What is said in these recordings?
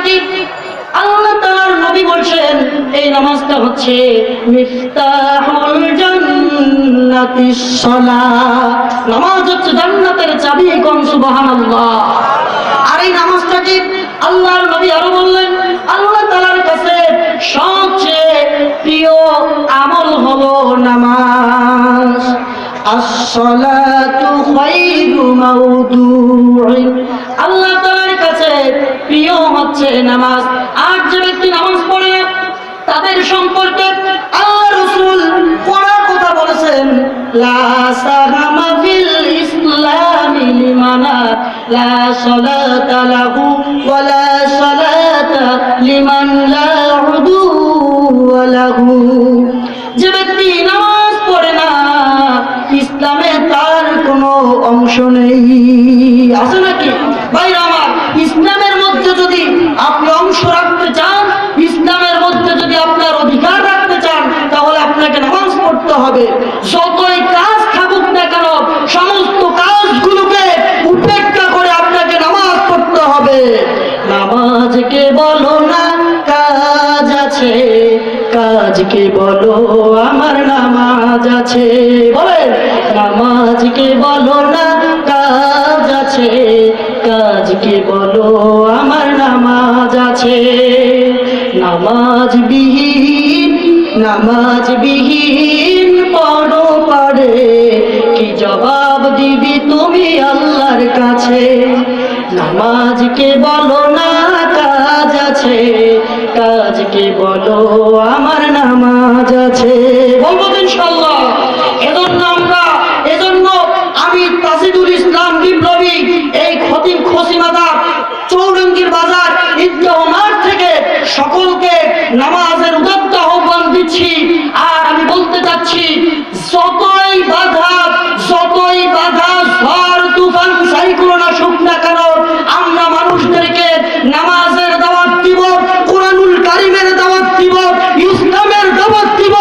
কি? আল্লাহ তাআলার নবী বলছেন এই নামাজটা হচ্ছে মিফতাহুল জান্নাতিস সালাত। নামাজ হচ্ছে জান্নাতের চাবি। কোন সুবহানাল্লাহ। আর এই নামাজটা কি? আল্লাহর নবী আরো বললেন আল্লাহ তাআলার কাছে সবচেয়ে প্রিয় আমল হলো নামাজ। আসসালাতু খায়রু মাওদু'ইন। আল্লাহ তাআলার কাছে প্রিয় হচ্ছে নামাজ। আর যে ব্যক্তি নামাজ পড়ে না তাদের সম্পর্কে আল্লাহ রাসূল পড়ার কথা বলেছেন, লা সাহামা ফিল ইসলামি লিমানা লা সালাতা লাহু ওয়া লা সালাতা লিমান লা উদুওয়া লাহু। যে ব্যক্তি নামাজ পড়ে না ইসলামে তার কোনো অংশ নেই। আছে নাকি ভাইরা আমার? ইসলামের মধ্যে যদি আপনি অংশ রাখতে চান, ইসলামের মধ্যে যদি আপনার অধিকার রাখতে চান, তাহলে আপনাকে নামাজ পড়তে হবে। যতই কাজ থাকুক না কেন সমস্ত কাজগুলোকে উপেক্ষা করে আপনাকে নামাজ পড়তে হবে। নামাজকে বলো না কাজ আছে, কাজকে বলো আমার নামাজ আছে। বলেন, নামাজকে বলো না কাজ আছে, কাজকে বলো আমার নামাজ আছে। নামাজ বিহীন পড়ো পারে কি জবাব দিবি তুমি আল্লাহর কাছে। নামাজকে বলো না কাজ আছে, কাজকে বলো আমার নামাজ আছে। বলবো ইনশাআল্লাহ। এজন্য আমি তাসিদুল ইসলাম বিপ্লবী এই খতিব খসিমাদার চৌরঙ্গীর বাজার ঈদগাহ মাঠ থেকে সকলকে নামাজের উদাত্ত আহ্বান দিচ্ছি। আর আমি বলতে চাচ্ছি, যতই বাধা ঝড় তুফান সাইক্লোন আসুক না কেন, আমরা মানুষদেরকে নামাজের দাওয়াত দিব, কোরআনুল কারীমের দাওয়াত দিব, ইসলামের দাওয়াত দিব।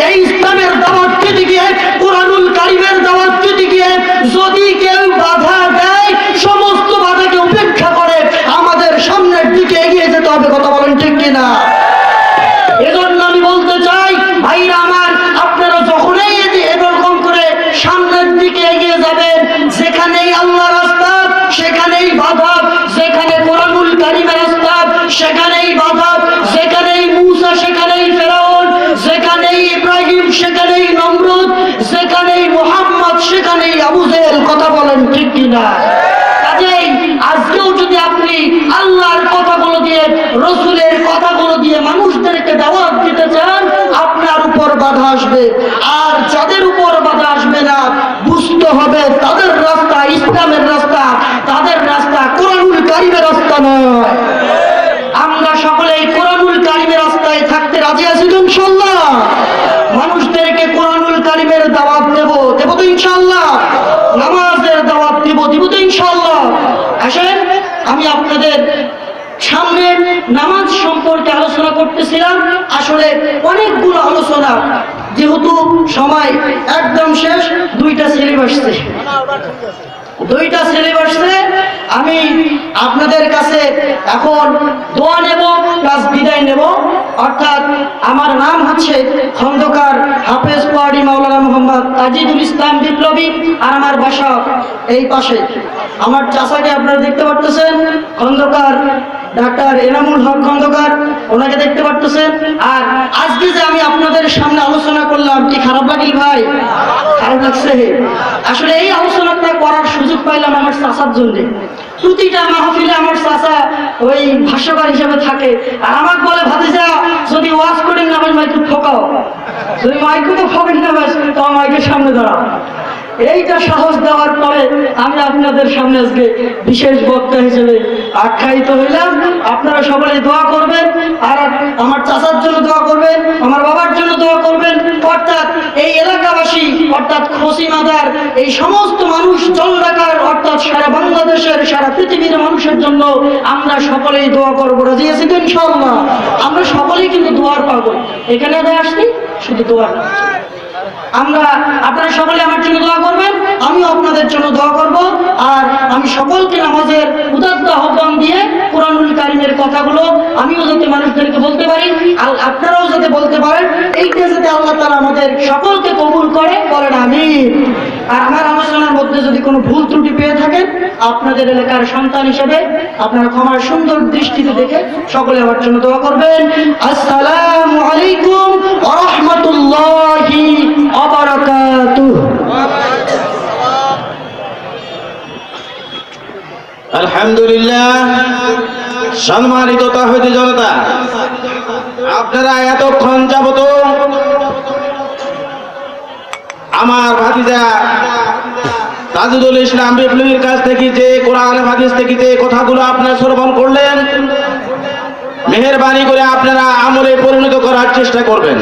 এই ইসলামের দাওয়াত দিতে গিয়ে, কোরআনুল কারীমের দাওয়াত দিতে গিয়ে যদি কেউ বাধা দেয়, সমস্ত বাধাকে উপেক্ষা করে আমাদের সামনের দিকে এগিয়ে যেতে হবে। কথা বলেন ঠিক কিনা? এজন্য আমি বলতে চাই ভাইরা আমার, আপনারা যখনই এরকম করে সামনের দিকে এগিয়ে যাবেন, যেখানেই আল্লাহ রাস্তা সেখানেই বাধা, যেখানে কোরআনুল কারীমের রাস্তা সেখানেই বাধা, যেখানেই মূসা সেখানেই ফেরাউন, যেখানেই ইব্রাহিম সেখানেই নমরুদ, যেখানেই মুহাম্মদ সেখানেই আবু জেহেল। কথা বলেন ঠিক কিনা? কাজেই আজকেও যদি আপনি আল্লাহর কথাগুলো দিয়ে, রসুলের কথাগুলো দিয়ে মানুষদেরকে দাওয়াত দিতে চান, আপনার উপর বাধা আসবে। আর যাদের উপর বাধা আসবে না, বুঝতে হবে তাদের রাস্তা ইসলামের রাস্তা, তাদের রাস্তা কোরআনুল কারীমের রাস্তা নয়। আমরা সকলেই কোরআনুল কারীমের রাস্তায় থাকতে রাজি আছি তো ইনশাআল্লাহ? মানুষদেরকে কোরআনুল কারীমের দাওয়াত দেব তো ইনশাআল্লাহ? নামাজের দাওয়াত দিব তো ইনশাআল্লাহ? আসেন, আমি আপনাদের সামনে নামাজ সম্পর্কে আলোচনা করতেছিলাম। আসলে অনেকগুলো আলোচনা, যেহেতু সময় একদম শেষ, দুইটা সিলেবাসে আমি আপনাদের কাছে এখন দোয়া নেব প্লাস বিদায় নেব। অর্থাৎ আমার নাম হচ্ছে খন্দকার হাফেজ পাহাড়ি মাওলানা মোহাম্মদ তাজিদুল ইসলাম বিপ্লবী। আর আমার বাসা এই পাশে। আমার চাচাকে আপনারা দেখতে পারতেছেন, খন্দকার ডাক্তার এনামুল হক খন্দকার, ওনাকে দেখতে পারতেছেন। আর আজকে যে আমি আপনাদের সামনে আলোচনা করলাম, কি খারাপ লাগিল ভাই? খারাপ লাগছে? আসলে এই আলোচনাটা করার সুযোগ পাইলাম আমার চাচার জন্য। প্রতিটা মাহফিলে আমার চাচা ওই ভাষ্যকার হিসেবে থাকে। আর আমাকে বলে, ভাতিজা যদি ওয়াজ করেন না ভাই মাইকে ঠকাও, যদি মাইকে তো ঠকেন না ভাই তোমার মাইকের সামনে দাঁড়াও। এইটা সাহস দেওয়ার পরে আমি আপনাদের সামনে আজকে বিশেষ বক্তা হিসেবে আখ্যায়িত হইলাম। আপনারা সকলে দোয়া করবেন, আর আমার চাচার জন্য দোয়া করবেন, আমার বাবার জন্য দোয়া করবেন। অর্থাৎ এই এলাকাবাসী, অর্থাৎ খসিমাদার এই সমস্ত মানুষ, জলঢাকার অর্থাৎ সারা বাংলাদেশের, সারা পৃথিবীর মানুষের জন্য আমরা সকলেই দোয়া করবো। রাজি আছি তো ইনশাআল্লাহ? আমরা সকলেই কিন্তু দোয়ার পাবো। এখানে আসছি শুধু দোয়া। আপনারা সকলে আমার জন্য দোয়া করবেন, আমিও আপনাদের জন্য দোয়া করব। আর আমি সকলকে নামাজের উদাত্ত আহ্বান দিয়ে কোরআনুল কারীমের কথাগুলো আমিও যাতে মানুষদেরকে বলতে পারি, আর আপনারাও যাতে বলতে পারেন, এইটা যাতে আল্লাহ তাআলা আমাদের সকলকে কবুল করে, বলেন আমিন। আর আমার আলোচনার মধ্যে যদি কোনো ভুল ত্রুটি পেয়ে থাকেন, আপনাদের এলাকার সন্তান হিসেবে আপনারা ক্ষমার সুন্দর দৃষ্টিতে দেখে সকলে আমার জন্য দোয়া করবেন। আসসালামু আলাইকুম ওয়া রাহমাতুল্লাহি ওয়া বারাকাতুহু। আলহামদুলিল্লাহ। সম্মানিত তাওহীদি জনতা, আপনারা এতক্ষণ যাবত আমার ভাতিজা তাজুদুল ইসলাম বিপ্লবীর কাছ থেকে যে কোরআন হাদিস থেকে যে কথাগুলো আপনারা শ্রবণ করলেন, মেহেরবানি করে আপনারা আমলে পরিণত করার চেষ্টা করবেন।